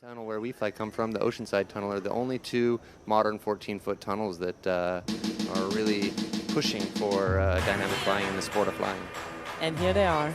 Tunnel where we fly come from, the Oceanside Tunnel, are the only two modern 14-foot tunnels that are really pushing for dynamic flying in the sport of flying. And here they are.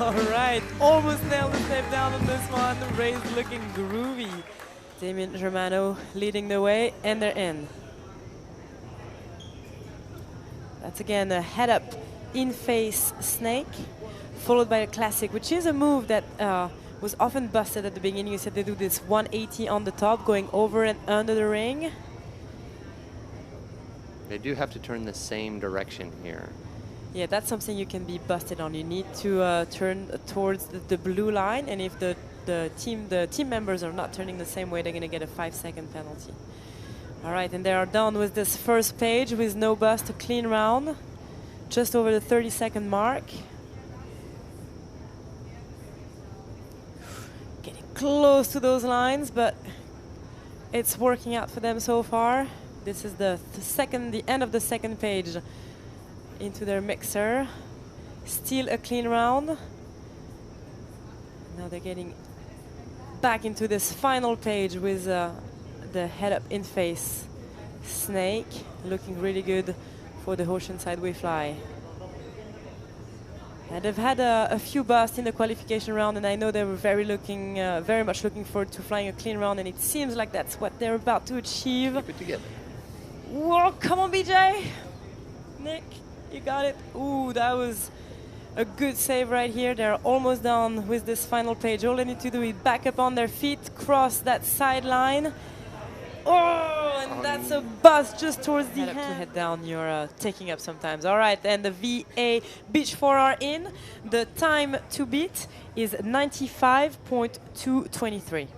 All right, almost nailed the step down on this one. Ray's looking groovy. Damien Germano leading the way, and they're in. That's again a head-up in-face snake, followed by a classic, which is a move that was often busted at the beginning. You said they do this 180 on the top, going over and under the ring. They do have to turn the same direction here. Yeah, that's something you can be busted on. You need to turn towards the blue line, and if the team members are not turning the same way, they're going to get a 5-second penalty. All right, and they are done with this first page with no bust, a clean round, just over the 30-second mark. Getting close to those lines, but it's working out for them so far. This is the end of the second page into their mixer. Still a clean round. Now they're getting back into this final page with the head-up in-face snake, looking really good for the Oceanside VaryaFly. And they've had a few busts in the qualification round, and I know they were very much looking forward to flying a clean round, and it seems like that's what they're about to achieve. Keep it together. Whoa, come on, BJ. Nick, you got it. Ooh, that was a good save right here. They're almost done with this final page. All they need to do is back up on their feet, cross that sideline. Oh, and that's a bust just towards the head. To head down, you're taking up sometimes. All right, and the VA Beach 4 are in. The time to beat is 95.223.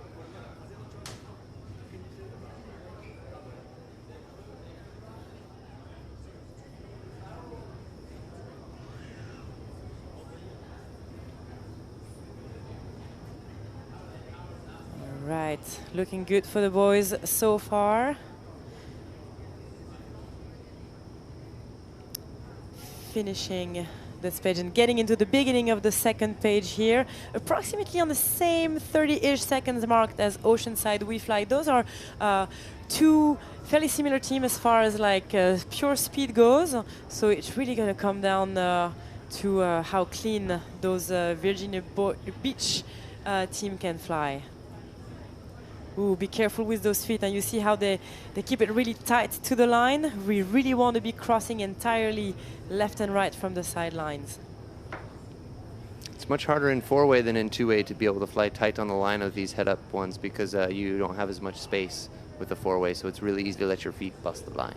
Right, looking good for the boys so far. Finishing this page and getting into the beginning of the second page here, approximately on the same 30-ish seconds marked as Oceanside WeFly. Those are two fairly similar teams as far as like pure speed goes. So it's really going to come down to how clean those Virginia Beach team can fly. Ooh, be careful with those feet, and you see how they keep it really tight to the line. We really want to be crossing entirely left and right from the sidelines. It's much harder in four-way than in two-way to be able to fly tight on the line of these head-up ones because you don't have as much space with the four-way, so it's really easy to let your feet bust the line.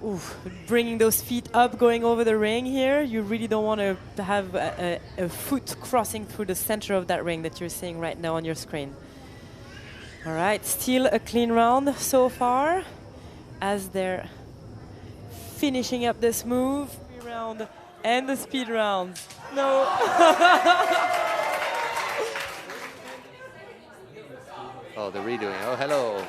Ooh, bringing those feet up, going over the ring here. You really don't want to have a foot crossing through the center of that ring that you're seeing right now on your screen. All right, still a clean round so far as they're finishing up this move. Round and the speed round. No. Oh, the redoing. Oh, hello.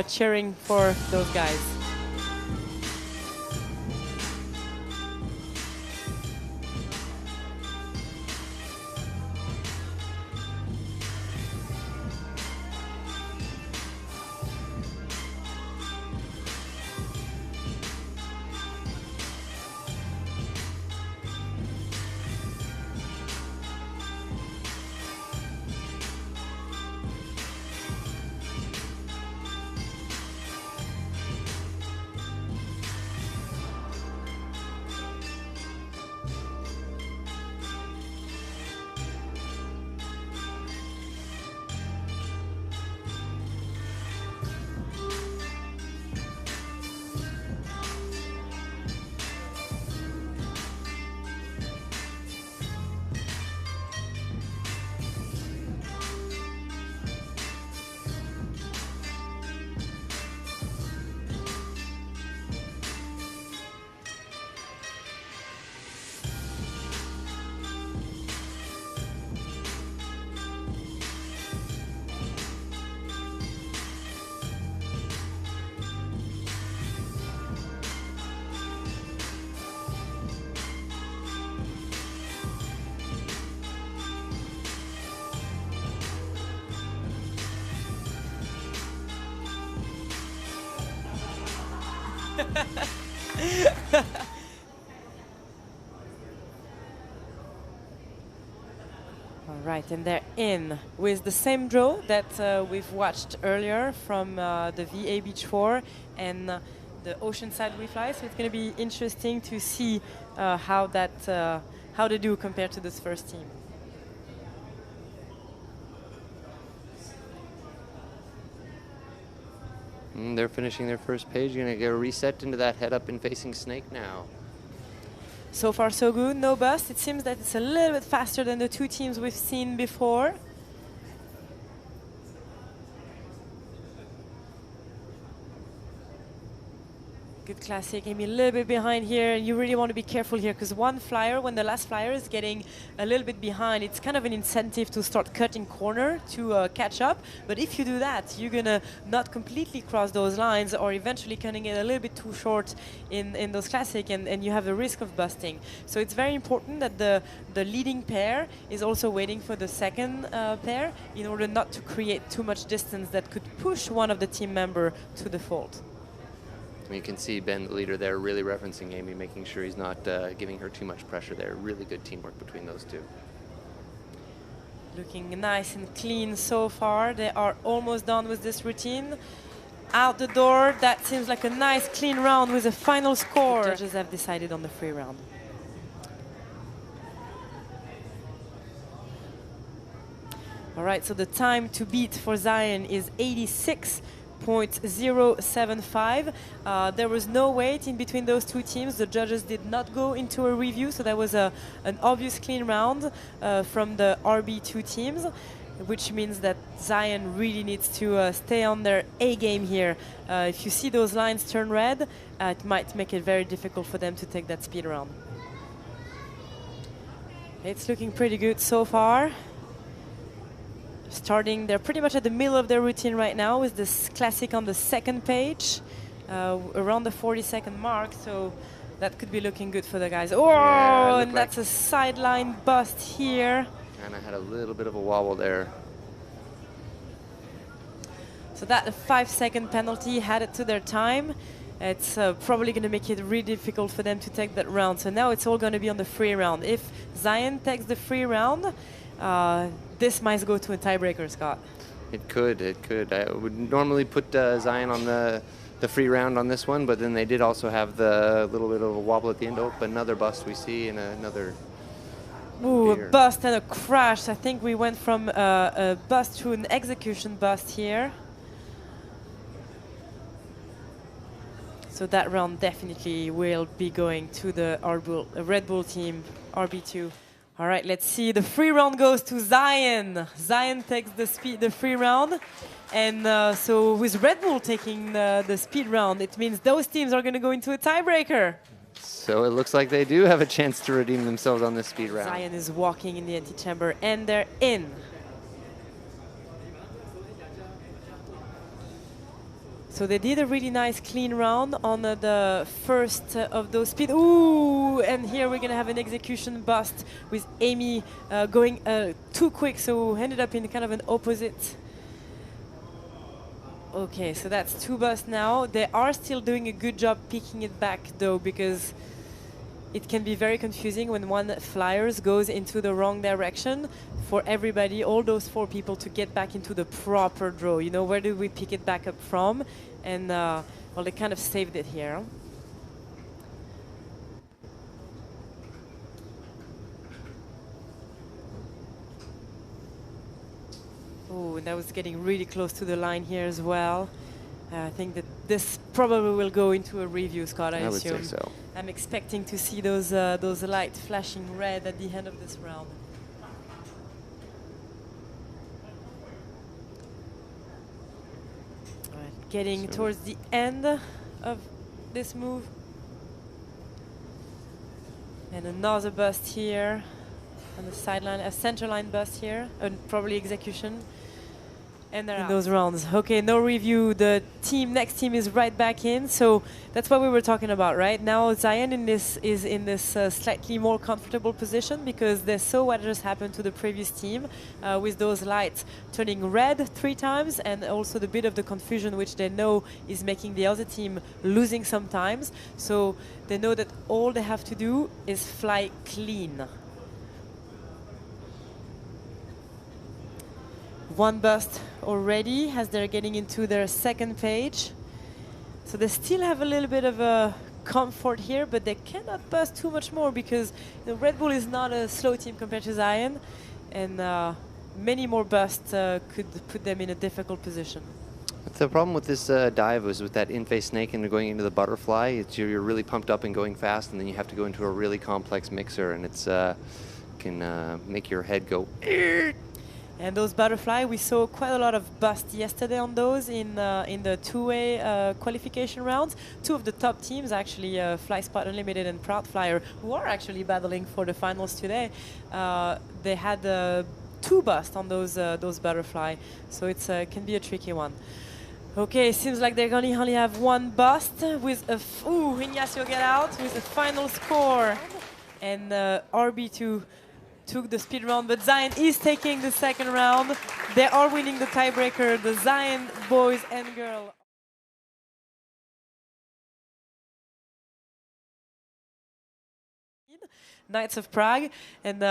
Cheering for those guys. All right, and they're in with the same draw that we've watched earlier from the VA Beach 4 and the Oceanside WeFly. So it's going to be interesting to see how they do compared to this first team. They're finishing their first page. You're going to get a reset into that head up and facing snake now. So far, so good. No bust. It seems that it's a little bit faster than the two teams we've seen before. Good classic. Amy a little bit behind here. You really want to be careful here because one flyer, when the last flyer is getting a little bit behind, it's kind of an incentive to start cutting corner to catch up. But if you do that, you're going to not completely cross those lines or eventually cutting it a little bit too short in those classic and you have a risk of busting. So it's very important that the leading pair is also waiting for the second pair in order not to create too much distance that could push one of the team member to the fault. You can see Ben, the leader there, really referencing Amy, making sure he's not giving her too much pressure there. Really good teamwork between those two. Looking nice and clean so far. They are almost done with this routine. Out the door, that seems like a nice clean round with a final score. The judges have decided on the free round. All right, so the time to beat for Zion is 86.075. There was no wait in between those two teams. The judges did not go into a review, so that was an obvious clean round from the RB2 teams, which means that Zion really needs to stay on their A game here. If you see those lines turn red, it might make it very difficult for them to take that speed round. It's looking pretty good so far. Starting, they're pretty much at the middle of their routine right now with this classic on the second page, around the 40-second mark, so that could be looking good for the guys. Oh, yeah, and that's a sideline bust here. And I had a little bit of a wobble there. So that a 5-second penalty added to their time. It's probably going to make it really difficult for them to take that round. So now it's all going to be on the free round. If Zion takes the free round, this might go to a tiebreaker, Scott. It could. I would normally put Zion on the free round on this one, but then they did also have the little bit of a wobble at the end. Oh, another bust we see, and another... Ooh, a bust and a crash. I think we went from a bust to an execution bust here. So that round definitely will be going to the Red Bull team, RB2. All right, let's see. The free round goes to Zion. Zion takes the free round. And so with Red Bull taking the speed round, it means those teams are going to go into a tiebreaker. So it looks like they do have a chance to redeem themselves on this speed round. Zion is walking in the antechamber, and they're in. So they did a really nice clean round on the first of those speed. Ooh, and here we're going to have an execution bust with Amy going too quick, so ended up in kind of an opposite. Okay, so that's 2 busts now. They are still doing a good job picking it back, though, because it can be very confusing when one flyers goes into the wrong direction for everybody, all those 4 people, to get back into the proper draw. You know, where do we pick it back up from? And, well, they kind of saved it here. Oh, and that was getting really close to the line here as well. I think that this probably will go into a review, Scott, I assume. Would say so. I'm expecting to see those lights flashing red at the end of this round. All right, getting towards the end of this move. And another bust here on the sideline, a center line bust here, and probably execution. And they're in those rounds. Okay, no review. The next team is right back in. So that's what we were talking about, right? Now Zion is in this slightly more comfortable position because they saw what just happened to the previous team with those lights turning red 3 times, and also the bit of the confusion which they know is making the other team losing sometimes. So they know that all they have to do is fly clean. 1 bust already as they're getting into their second page. So they still have a little bit of a comfort here, but they cannot bust too much more because the Red Bull is not a slow team compared to Zion, and many more busts could put them in a difficult position. The problem with this dive was with that in-face snake and going into the butterfly, it's you're really pumped up and going fast, and then you have to go into a really complex mixer, and it's can make your head go. And those butterfly, we saw quite a lot of bust yesterday on those in the two-way qualification rounds. Two of the top teams, actually, FlySpot Unlimited and Proud Flyer, who are actually battling for the finals today, they had 2 busts on those butterfly, so it's can be a tricky one. Okay, seems like they're gonna only have 1 bust with a Ignacio get out with a final score, and RB2 took the speed round, but Zion is taking the second round. They are winning the tiebreaker, the Zion boys and girls. Knights of Prague, and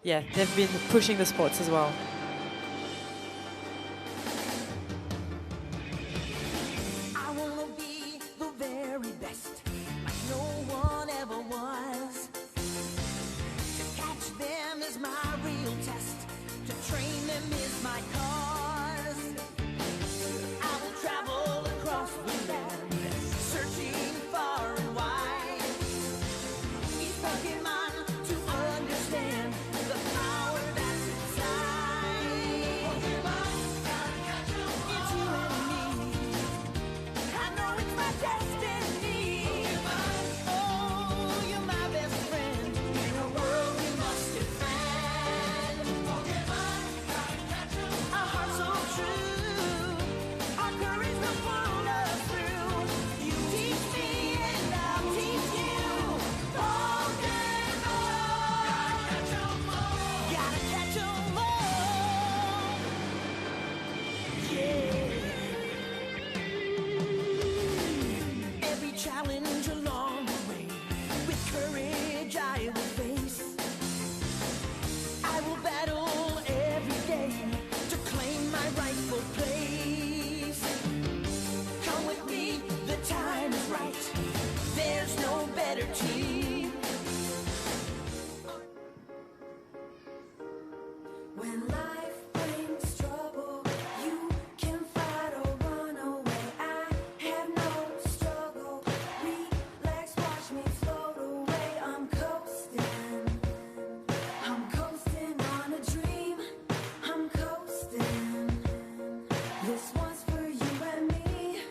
yeah, they've been pushing the sports as well. I wanna be the very best, like no one ever was. To catch them is my real test, to train them is my cause. I will travel across the land, searching far and wide. Each Pokemon to understand the power that's inside. Pokemon, gotta catch 'em all. It's you and me. I know it's my destiny. Pokemon, oh, you're my best friend in a world we must defend. Pokemon, gotta catch 'em all. Our hearts so true, our courage will pull us through. You teach me and I'll teach you. Pokemon, gotta catch 'em all. Gotta catch 'em all. Yeah. Every challenge along the way, with courage I will face. I will battle every day to claim my rightful place. Come with me, the time is right. There's no better team. When life brings trouble, you can fight or run away. I have no struggle. Relax, watch me float away. I'm coasting. I'm coasting on a dream. I'm coasting. This one's for you and me.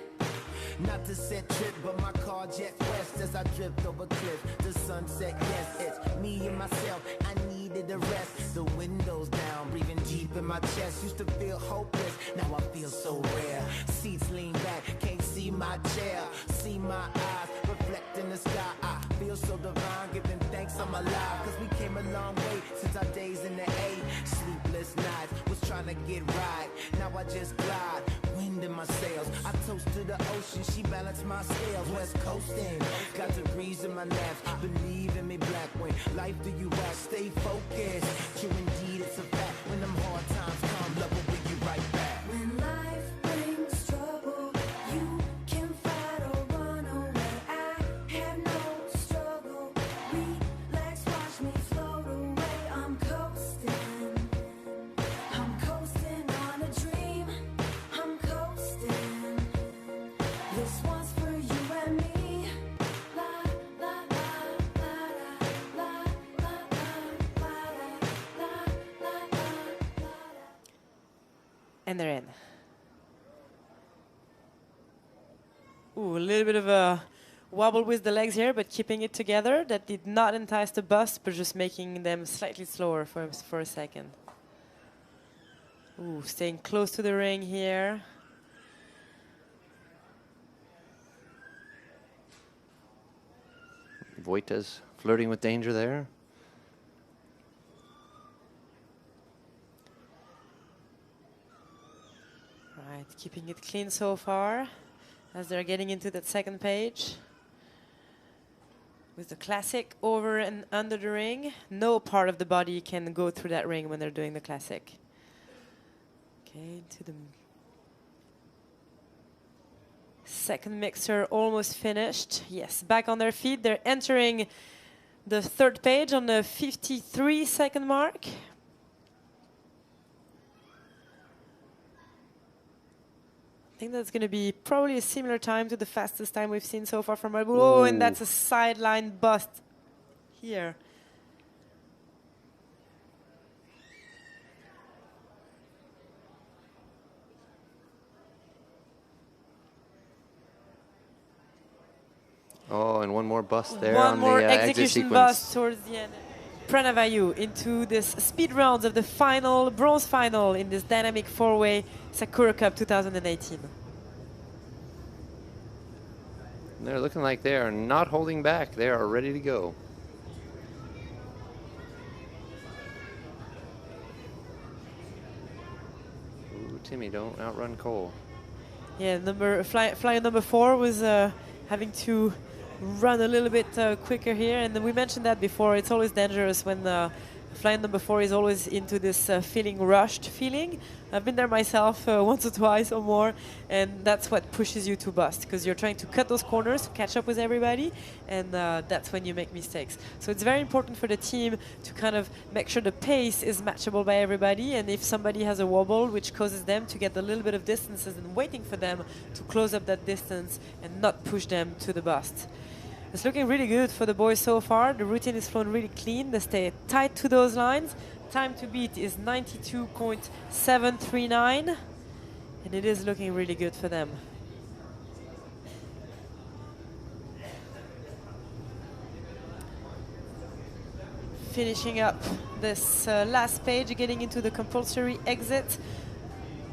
Not to set trip, but my car jet west as I drift over cliff. The sunset, yes, it's me and myself. I needed a rest. The windows down, breathing deep in my chest. Used to feel hopeless, now I feel so rare. Seats lean back, can't see my chair. See my eyes reflect in the sky. I feel so divine, giving thanks I'm alive. Cause we came a long way since our days in the A. Sleepless nights, was trying to get right. Now I just glide, wind in my sails. I toast to the ocean, she balanced my scales. West coasting, got the breeze in my naps. Believe in me, black when life do you act. Stay focused, true indeed it's a fact. When them hard times come, love will bring you right back. When life brings trouble, you can fight or run away. I have no struggle. Relax, watch me float away. I'm coasting. I'm coasting on a dream. I'm coasting. This one's for you and me. La la la la la la la la la la la. And they're in. Ooh, a little bit of a wobble with the legs here, but keeping it together. That did not entice the bust, but just making them slightly slower for a second. Ooh, staying close to the ring here. Vojta's flirting with danger there. Right, keeping it clean so far as they're getting into that second page. With the classic over and under the ring. No part of the body can go through that ring when they're doing the classic. Okay, into the second mixer almost finished. Yes, back on their feet. They're entering the third page on the 53-second mark. think that's going to be probably a similar time to the fastest time we've seen so far from Red Bull. Oh, and that's a sideline bust here. Oh, and one more bust there One on more the exit execution sequence. bust towards the end. Pranav Ayu into this speed rounds of the final, bronze final in this dynamic four-way Sakura Cup 2018. They're looking like they are not holding back. They are ready to go. Ooh, Timmy, don't outrun Cole. Yeah, flyer number 4 was having to run a little bit quicker here, and we mentioned that before. It's always dangerous when flyer number 4 is always into this feeling rushed feeling. I've been there myself once or twice or more, and that's what pushes you to bust, because you're trying to cut those corners to catch up with everybody, and that's when you make mistakes. So it's very important for the team to kind of make sure the pace is matchable by everybody, and if somebody has a wobble which causes them to get a little bit of distances, and waiting for them to close up that distance and not push them to the bust. It's looking really good for the boys so far. The routine is flown really clean. They stay tight to those lines. Time to beat is 92.739, and it is looking really good for them. Finishing up this last page, getting into the compulsory exit.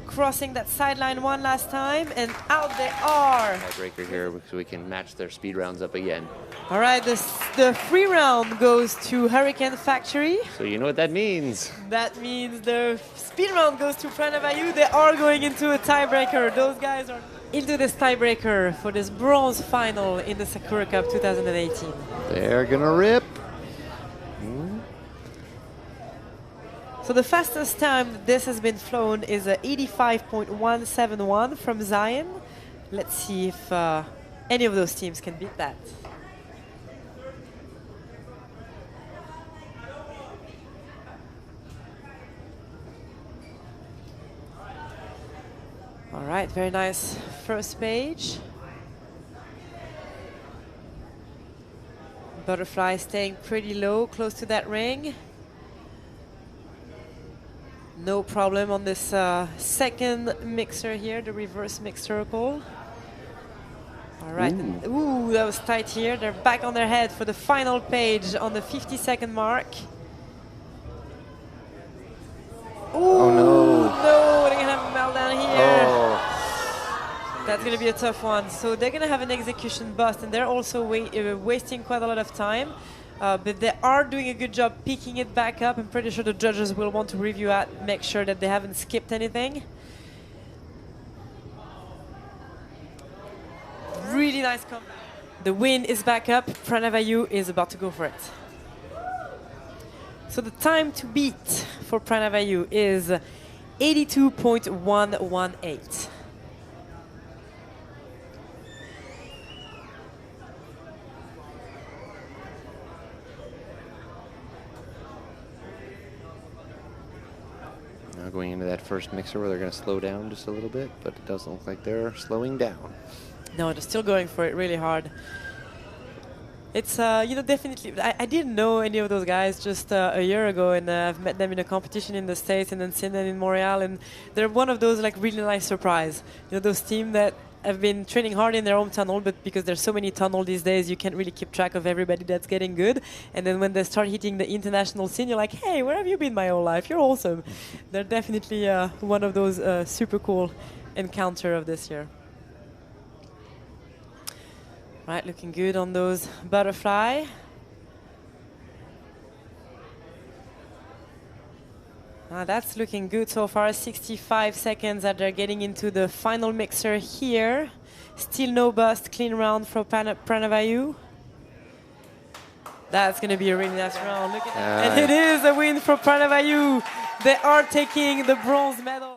Crossing that sideline one last time, and out they are. Tiebreaker here because we can match their speed rounds up again. All right, the free round goes to Hurricane Factory. So you know what that means. That means the speed round goes to Pranav Ayu. They are going into a tiebreaker. Those guys are into this tiebreaker for this bronze final in the Sakura Cup 2018. They're gonna rip. So the fastest time that this has been flown is 85.171 from Zion. Let's see if any of those teams can beat that. All right, very nice first page. Butterfly staying pretty low, close to that ring. No problem on this second mixer here, the reverse mixed circle. All right, ooh, that was tight here. They're back on their head for the final page on the 50-second mark. Ooh, oh no. No, they're gonna have a meltdown here. Oh. That's gonna be a tough one. So they're gonna have an execution bust, and they're also wasting quite a lot of time. But they are doing a good job picking it back up. I'm pretty sure the judges will want to review that, make sure that they haven't skipped anything. Really nice comeback. The win is back up. Pranav Ayu is about to go for it. So the time to beat for Pranav Ayu is 82.118. Now going into that first mixer where they're going to slow down just a little bit, but it doesn't look like they're slowing down. No, they're still going for it really hard. It's, you know, definitely, I didn't know any of those guys just a year ago, and I've met them in a competition in the States and then seen them in Montreal, and they're one of those like really nice surprise. You know, those teams that have been training hard in their own tunnel, but because there's so many tunnels these days, you can't really keep track of everybody that's getting good. And then when they start hitting the international scene, you're like, hey, where have you been my whole life? You're awesome. They're definitely one of those super cool encounter of this year. Right, looking good on those butterfly. That's looking good so far. 65 seconds that they're getting into the final mixer here. Still no bust, clean round for Pranav Ayu. That's going to be a really nice round. Look at that. And it is a win for Pranav Ayu. They are taking the bronze medal.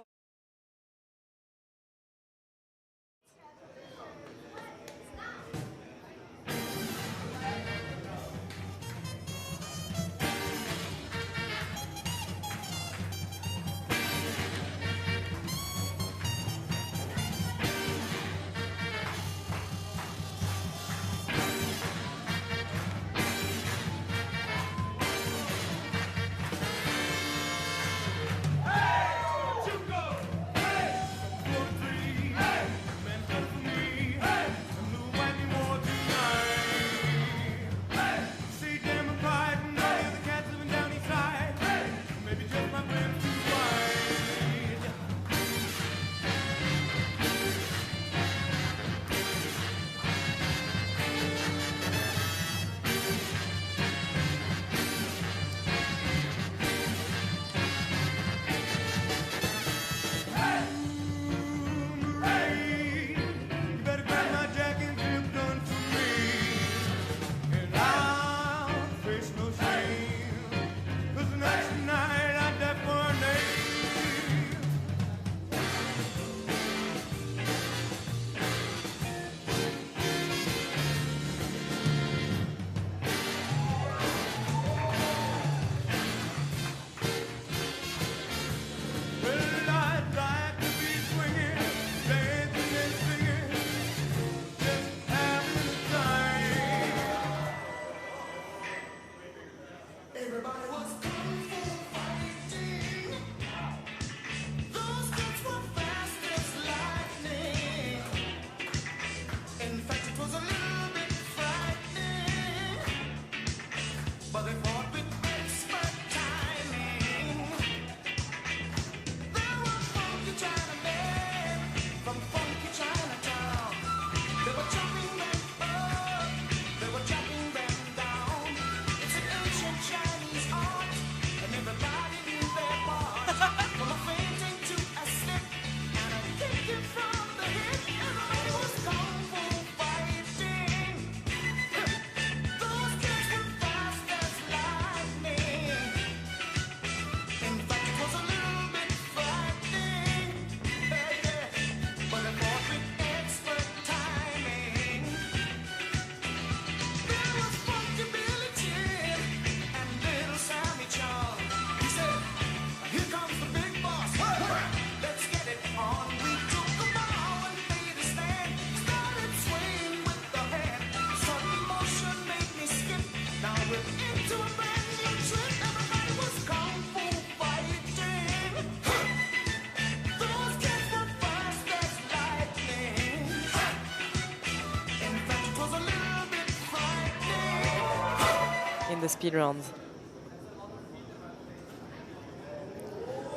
the speed rounds.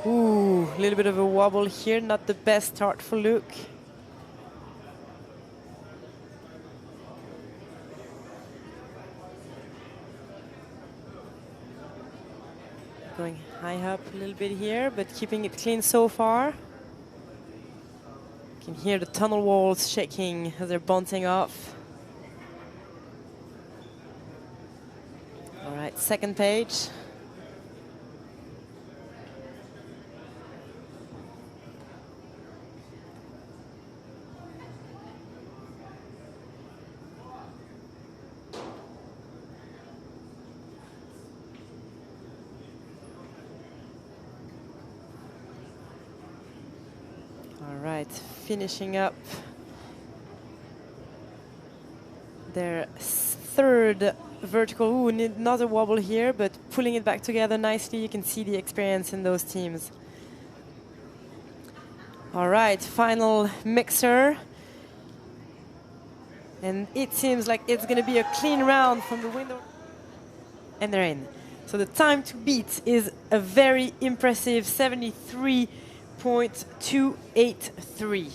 Ooh, a little bit of a wobble here, not the best start for Luke. Going high up a little bit here, but keeping it clean so far. You can hear the tunnel walls shaking as they're bouncing off. All right, second page. All right, finishing up their third vertical. Ooh, another wobble here, but pulling it back together nicely. You can see the experience in those teams. All right, final mixer. And it seems like it's going to be a clean round from the window. And they're in. So the time to beat is a very impressive 73.283.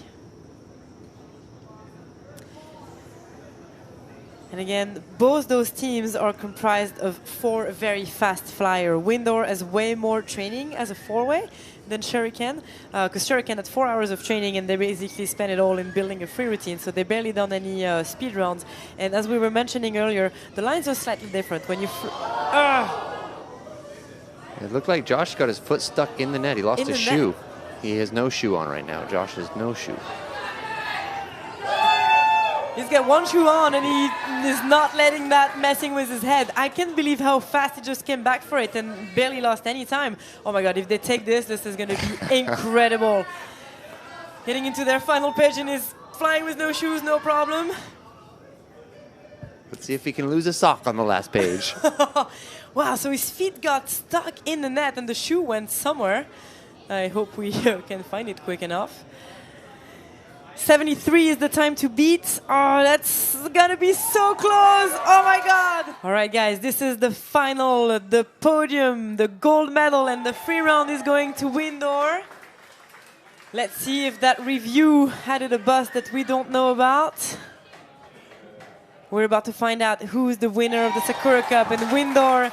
And again, both those teams are comprised of 4 very fast flyer. Windor has way more training as a four-way than Shuriken, because Shuriken had 4 hours of training and they basically spent it all in building a free routine, so they barely done any speed rounds. And as we were mentioning earlier, the lines are slightly different. When you It looked like Josh got his foot stuck in the net. He lost his shoe. He has no shoe on right now. Josh has no shoe. He's got one shoe on and he is not letting that messing with his head. I can't believe how fast he just came back for it and barely lost any time. Oh my God, if they take this, this is going to be incredible. Getting into their final page and is flying with no shoes, no problem. Let's see if he can lose a sock on the last page. Wow, so his feet got stuck in the net and the shoe went somewhere. I hope we can find it quick enough. 73 is the time to beat. Oh, that's gonna be so close. Oh my God. All right, guys, this is the final, the podium, the gold medal, and the free round is going to Windor. Let's see if that review added a buzz that we don't know about. We're about to find out who's the winner of the Sakura Cup, and Windor